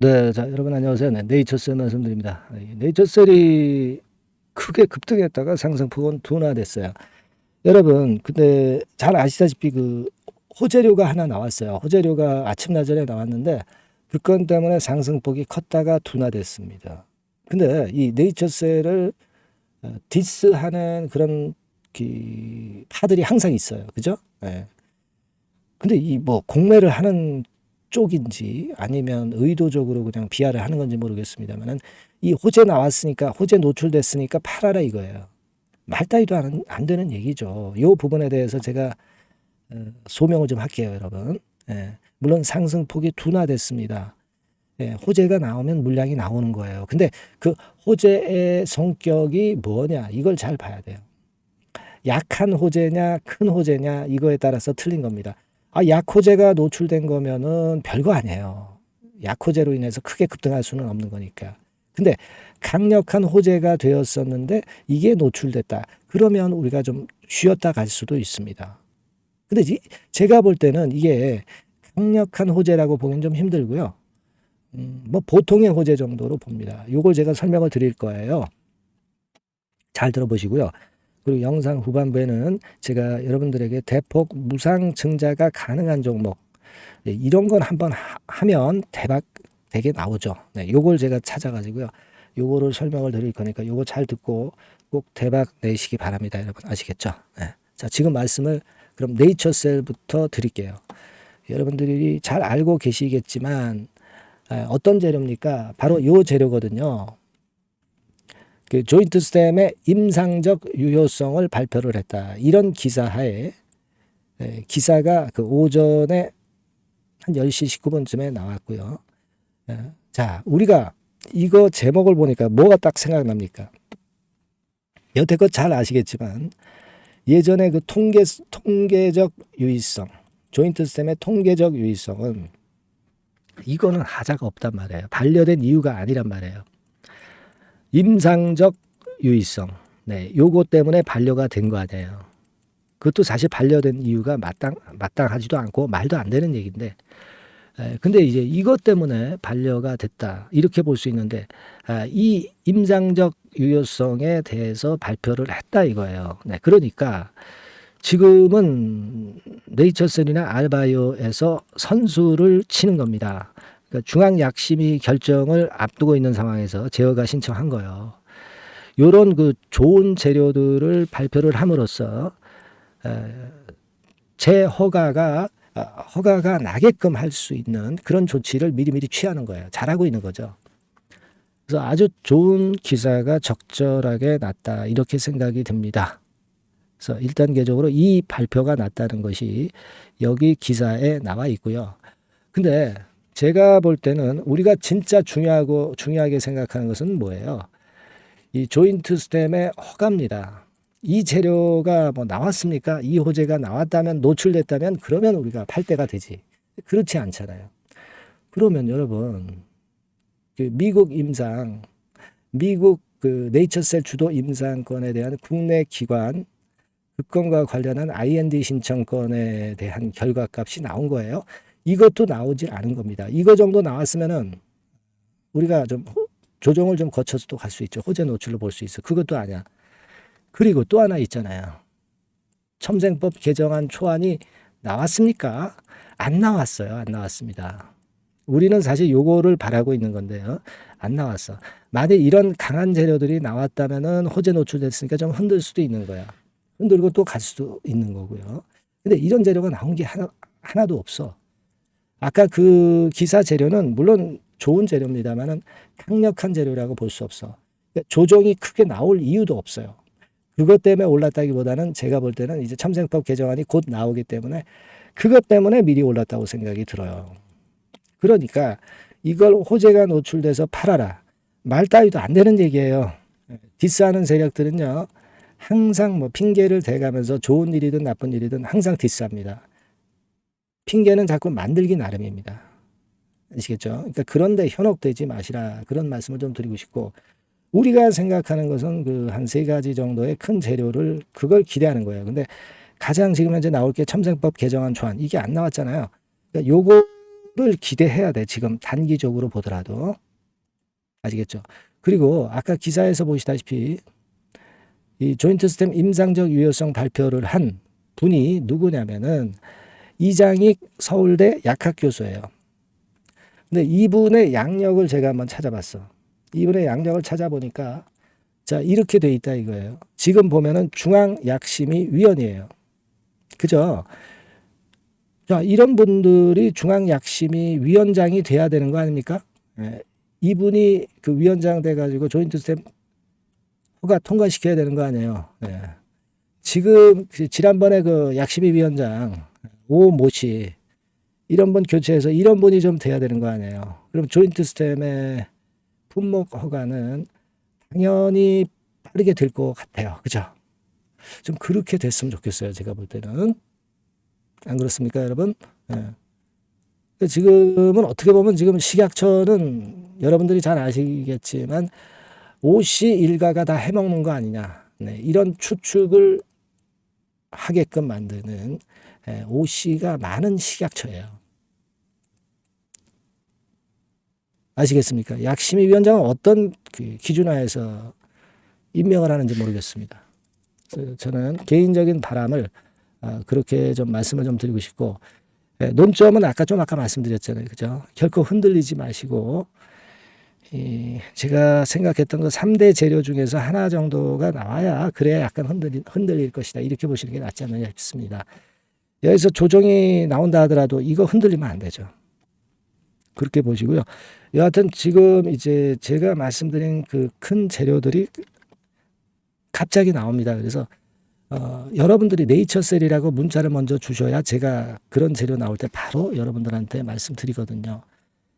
네, 자, 여러분 안녕하세요. 네, 네이처셀 말씀드립니다. 네이처셀이 크게 급등했다가 상승폭은 둔화됐어요. 여러분, 근데 잘 아시다시피 그 호재료가 하나 나왔어요. 호재료가 아침나절에 나왔는데 그 건 때문에 상승폭이 컸다가 둔화됐습니다. 근데 이 네이처셀을 디스하는 그런 파들이 항상 있어요. 그죠? 예. 근데 이 뭐 공매를 하는 쪽인지 아니면 의도적으로 그냥 비하를 하는 건지 모르겠습니다만은 이 호재 나왔으니까 호재 노출됐으니까 팔아라 이거예요. 말따위도 안 되는 얘기죠. 이 부분에 대해서 제가 소명을 좀 할게요, 여러분. 예, 물론 상승폭이 둔화됐습니다. 예, 호재가 나오면 물량이 나오는 거예요. 근데 그 호재의 성격이 뭐냐 이걸 잘 봐야 돼요. 약한 호재냐 큰 호재냐 이거에 따라서 틀린 겁니다. 약호재가 노출된 거면은 별거 아니에요. 약호재로 인해서 크게 급등할 수는 없는 거니까. 근데 강력한 호재가 되었었는데 이게 노출됐다. 그러면 우리가 좀 쉬었다 갈 수도 있습니다. 근데 제가 볼 때는 이게 강력한 호재라고 보기는 좀 힘들고요. 뭐 보통의 호재 정도로 봅니다. 요걸 제가 설명을 드릴 거예요. 잘 들어보시고요. 그리고 영상 후반부에는 제가 여러분들에게 대폭 무상 증자가 가능한 종목, 네, 이런 건 한번 하면 대박 되게 나오죠. 네, 요걸 제가 찾아가지고요. 요거를 설명을 드릴 거니까 요거 잘 듣고 꼭 대박 내시기 바랍니다. 여러분 아시겠죠? 네. 자, 지금 말씀을 그럼 네이처셀부터 드릴게요. 여러분들이 잘 알고 계시겠지만 어떤 재료입니까? 바로 요 재료거든요. 그 조인트 스템의 임상적 유효성을 발표를 했다. 이런 기사하에 기사가 그 오전에 한 10시 19분쯤에 나왔고요. 자, 우리가 이거 제목을 보니까 뭐가 딱 생각납니까? 여태껏 잘 아시겠지만 예전에 그 통계적 유의성, 조인트 스템의 통계적 유의성은 이거는 하자가 없단 말이에요. 반려된 이유가 아니란 말이에요. 임상적 유의성. 네, 요거 때문에 반려가 된 거 아니에요. 그것도 사실 반려된 이유가 마땅하지도 않고 말도 안 되는 얘기인데, 근데 이제 이것 때문에 반려가 됐다. 이렇게 볼 수 있는데, 이 임상적 유효성에 대해서 발표를 했다 이거예요. 네, 그러니까 지금은 네이처셀이나 알바이오에서 선수를 치는 겁니다. 그러니까 중앙약심이 결정을 앞두고 있는 상황에서 제어가 신청한 거예요. 요런 그 좋은 재료들을 발표를 함으로써 허가가 나게끔 할 수 있는 그런 조치를 미리미리 취하는 거예요. 잘하고 있는 거죠. 그래서 아주 좋은 기사가 적절하게 났다 이렇게 생각이 듭니다. 그래서 1단계적으로 이 발표가 났다는 것이 여기 기사에 나와 있고요. 근데 제가 볼 때는 우리가 진짜 중요하게 생각하는 것은 뭐예요? 이 조인트 스템의 허가입니다. 이 재료가 뭐 나왔습니까? 이 호재가 나왔다면 노출됐다면 그러면 우리가 팔 때가 되지. 그렇지 않잖아요. 그러면 여러분 그 미국 그 네이처셀 주도 임상권에 대한 국내 기관 그 건과 관련한 IND 신청권에 대한 결과값이 나온 거예요. 이것도 나오질 않은 겁니다. 이거 정도 나왔으면은 우리가 좀 조정을 좀 거쳐서 또 갈 수 있죠. 호재 노출로 볼 수 있어. 그것도 아니야. 그리고 또 하나 있잖아요. 첨생법 개정안 초안이 나왔습니까? 안 나왔어요. 안 나왔습니다. 우리는 사실 요거를 바라고 있는 건데요. 안 나왔어. 만약 이런 강한 재료들이 나왔다면은 호재 노출됐으니까 좀 흔들 수도 있는 거야. 흔들고 또 갈 수도 있는 거고요. 근데 이런 재료가 나온 게 하나도 없어. 아까 그 기사 재료는 물론 좋은 재료입니다만은 강력한 재료라고 볼 수 없어. 그러니까 조정이 크게 나올 이유도 없어요. 그것 때문에 올랐다기보다는 제가 볼 때는 이제 첨생법 개정안이 곧 나오기 때문에 그것 때문에 미리 올랐다고 생각이 들어요. 그러니까 이걸 호재가 노출돼서 팔아라. 말 따위도 안 되는 얘기예요. 디스하는 세력들은요. 항상 뭐 핑계를 대가면서 좋은 일이든 나쁜 일이든 항상 디스합니다. 핑계는 자꾸 만들기 나름입니다. 아시겠죠? 그러니까 그런데 현혹되지 마시라. 그런 말씀을 좀 드리고 싶고 우리가 생각하는 것은 그 한 세 가지 정도의 큰 재료를 그걸 기대하는 거예요. 근데 가장 지금 현재 나올 게 첨생법 개정안 초안 이게 안 나왔잖아요. 그러니까 요거 기대해야 돼. 지금 단기적으로 보더라도. 아시겠죠? 그리고 아까 기사에서 보시다시피 이 조인트 스템 임상적 유효성 발표를 한 분이 누구냐면은 이장익 서울대 약학 교수예요. 근데 이분의 양력을 제가 한번 찾아봤어. 이분의 양력을 찾아보니까 자, 이렇게 돼 있다 이거예요. 지금 보면은 중앙약심위위원이에요. 그죠? 자, 이런 분들이 중앙약심위위원장이 돼야 되는 거 아닙니까? 예, 이분이 그 위원장 돼가지고 조인트 스텝 허가 통과시켜야 되는 거 아니에요. 예. 지금 지난번에 그 약심위 위원장 오모 씨 이런 분 교체해서 이런 분이 좀 돼야 되는 거 아니에요. 그럼 조인트 스템의 품목 허가는 당연히 빠르게 될 것 같아요. 그죠? 좀 그렇게 됐으면 좋겠어요. 제가 볼 때는. 안 그렇습니까, 여러분? 예. 지금은 어떻게 보면 지금 식약처는 여러분들이 잘 아시겠지만 오씨 일가가 다 해먹는 거 아니냐. 네, 이런 추측을 하게끔 만드는 오씨가 많은 식약처예요. 아시겠습니까? 약심위원장은 어떤 그 기준하에서 임명을 하는지 모르겠습니다. 그래서 저는 개인적인 바람을 그렇게 좀 말씀을 좀 드리고 싶고, 논점은 아까 말씀드렸잖아요. 그죠? 결코 흔들리지 마시고, 제가 생각했던 그 3대 재료 중에서 하나 정도가 나와야 그래야 약간 흔들릴 것이다. 이렇게 보시는 게 낫지 않느냐 싶습니다. 여기서 조정이 나온다 하더라도 이거 흔들리면 안 되죠. 그렇게 보시고요. 여하튼 지금 이제 제가 말씀드린 그 큰 재료들이 갑자기 나옵니다. 그래서 여러분들이 네이처셀이라고 문자를 먼저 주셔야 제가 그런 재료 나올 때 바로 여러분들한테 말씀드리거든요.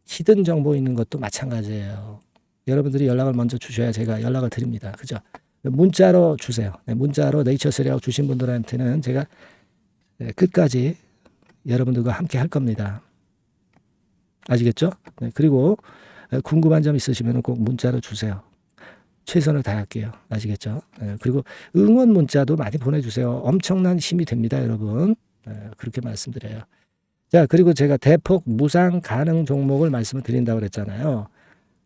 히든 정보 있는 것도 마찬가지예요. 여러분들이 연락을 먼저 주셔야 제가 연락을 드립니다. 그죠? 문자로 주세요. 네, 문자로 네이처셀이라고 주신 분들한테는 제가 끝까지 여러분들과 함께 할 겁니다. 아시겠죠? 네, 그리고 궁금한 점 있으시면 꼭 문자로 주세요. 최선을 다할게요. 아시겠죠? 그리고 응원 문자도 많이 보내주세요. 엄청난 힘이 됩니다, 여러분. 그렇게 말씀드려요. 자, 그리고 제가 대폭 무상 가능 종목을 말씀을 드린다고 그랬잖아요.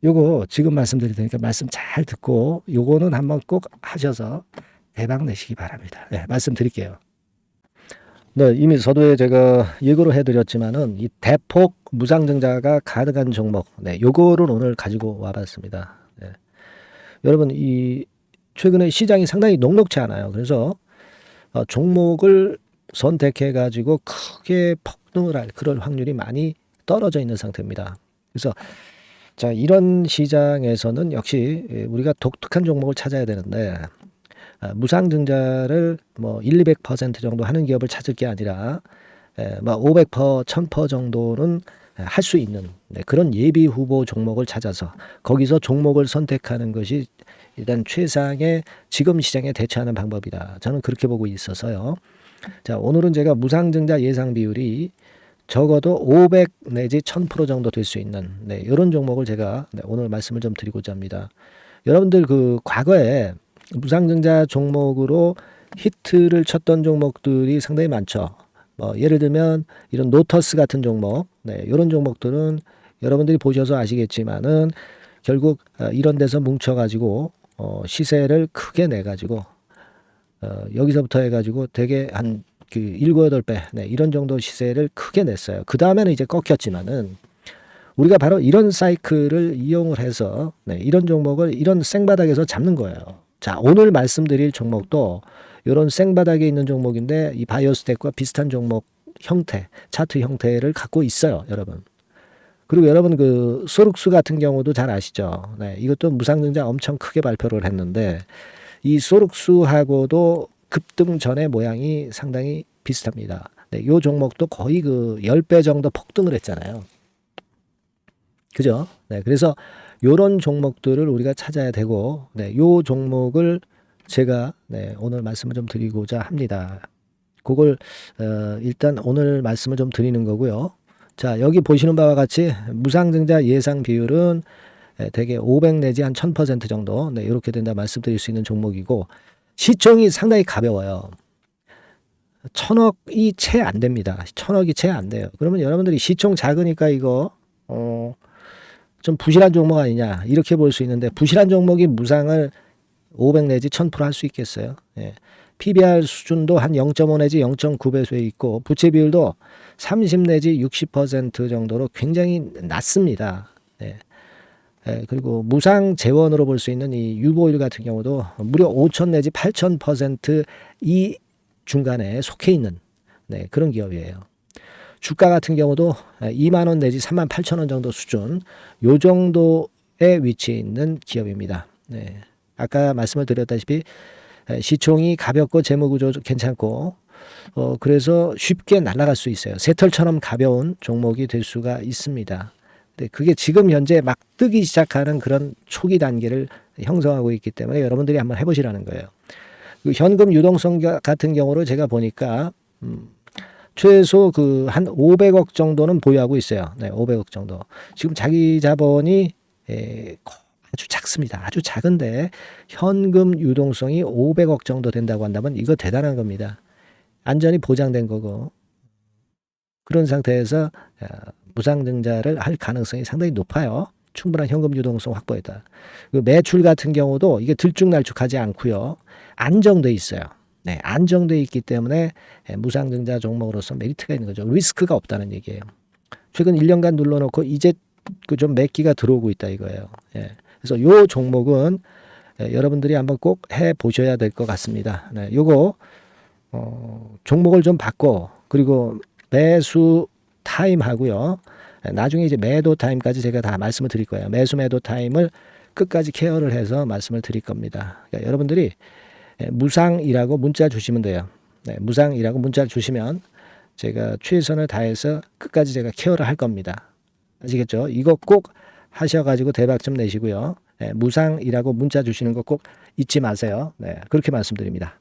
요거 지금 말씀드릴 테니까 말씀 잘 듣고 요거는 한번 꼭 하셔서 대박 내시기 바랍니다. 네, 말씀드릴게요. 네, 이미 서두에 제가 예고를 해드렸지만은 이 대폭 무상증자가 가능한 종목, 네, 요거를 오늘 가지고 와봤습니다. 네. 여러분, 이 최근에 시장이 상당히 녹록치 않아요. 그래서 종목을 선택해 가지고 크게 폭등을 할 그럴 확률이 많이 떨어져 있는 상태입니다. 그래서 자, 이런 시장에서는 역시 우리가 독특한 종목을 찾아야 되는데 무상증자를 뭐 1, 200% 정도 하는 기업을 찾을 게 아니라 뭐 500%, 1000% 정도는 할 수 있는 그런 예비 후보 종목을 찾아서 거기서 종목을 선택하는 것이 일단 최상의 지금 시장에 대처하는 방법이다. 저는 그렇게 보고 있어서요. 자, 오늘은 제가 무상증자 예상 비율이 적어도 500 내지 1000% 정도 될 수 있는 이런 종목을 제가 오늘 말씀을 좀 드리고자 합니다. 여러분들 그 과거에 무상증자 종목으로 히트를 쳤던 종목들이 상당히 많죠. 뭐 예를 들면 이런 노터스 같은 종목, 이런 종목들은 여러분들이 보셔서 아시겠지만은 결국 이런 데서 뭉쳐가지고 시세를 크게 내가지고 여기서부터 해가지고 되게 한 그 7, 8배 이런 정도 시세를 크게 냈어요. 그 다음에는 이제 꺾였지만은 우리가 바로 이런 사이클을 이용을 해서 이런 종목을 이런 생바닥에서 잡는 거예요. 자, 오늘 말씀드릴 종목도 이런 생바닥에 있는 종목인데 이 바이오스텍과 비슷한 종목 형태, 차트 형태를 갖고 있어요, 여러분. 그리고 여러분 그 소룩수 같은 경우도 잘 아시죠? 네, 이것도 무상증자 엄청 크게 발표를 했는데 이 소룩수하고도 급등 전의 모양이 상당히 비슷합니다. 네, 이 종목도 거의 그 10배 정도 폭등을 했잖아요. 그죠? 네, 그래서 요런 종목들을 우리가 찾아야 되고, 요 종목을 제가 오늘 말씀을 좀 드리고자 합니다. 그걸 일단 오늘 말씀을 좀 드리는 거고요. 자, 여기 보시는 바와 같이 무상증자 예상 비율은 대개 500 내지 한 1000% 정도 이렇게 된다 말씀드릴 수 있는 종목이고 시총이 상당히 가벼워요. 천억이 채 안 됩니다. 천억이 채 안 돼요. 그러면 여러분들이 시총 작으니까 이거 좀 부실한 종목 아니냐 이렇게 볼 수 있는데, 부실한 종목이 무상을 500 내지 1000% 할 수 있겠어요. 예. PBR 수준도 한 0.5 내지 0.9배수에 있고, 부채 비율도 30 내지 60% 정도로 굉장히 낮습니다. 예. 예, 그리고 무상 재원으로 볼 수 있는 이 유보일 같은 경우도 무려 5000 내지 8000% 이 중간에 속해 있는, 네, 그런 기업이에요. 주가 같은 경우도 2만 원 내지 3만 8천 원 정도 수준, 요 정도에 위치해 있는 기업입니다. 네. 아까 말씀을 드렸다시피 시총이 가볍고 재무구조 괜찮고, 그래서 쉽게 날아갈 수 있어요. 새털처럼 가벼운 종목이 될 수가 있습니다. 네, 그게 지금 현재 막 뜨기 시작하는 그런 초기 단계를 형성하고 있기 때문에 여러분들이 한번 해보시라는 거예요. 그 현금 유동성 같은 경우로 제가 보니까 최소 그 한 500억 정도는 보유하고 있어요. 네, 500억 정도. 지금 자기 자본이 아주 작습니다. 아주 작은데 현금 유동성이 500억 정도 된다고 한다면 이거 대단한 겁니다. 안전이 보장된 거고, 그런 상태에서 무상증자를 할 가능성이 상당히 높아요. 충분한 현금 유동성 확보했다. 매출 같은 경우도 이게 들쭉날쭉하지 않고요. 안정돼 있어요. 네, 안정돼 있기 때문에 무상증자 종목으로서 메리트가 있는 거죠. 리스크가 없다는 얘기예요. 최근 1년간 눌러놓고 이제 그 좀 매기가 들어오고 있다 이거예요. 예. 그래서 요 종목은 여러분들이 한번 꼭 해 보셔야 될 것 같습니다. 네, 요거 종목을 좀 바꿔, 그리고 매수 타임 하고요. 나중에 이제 매도 타임까지 제가 다 말씀을 드릴 거예요. 매수 매도 타임을 끝까지 케어를 해서 말씀을 드릴 겁니다. 그러니까 여러분들이 무상이라고 문자 주시면 돼요. 네, 무상이라고 문자를 주시면 제가 최선을 다해서 끝까지 제가 케어를 할 겁니다. 아시겠죠? 이거 꼭 하셔가지고 대박 좀 내시고요. 네, 무상이라고 문자 주시는 거 꼭 잊지 마세요. 네, 그렇게 말씀드립니다.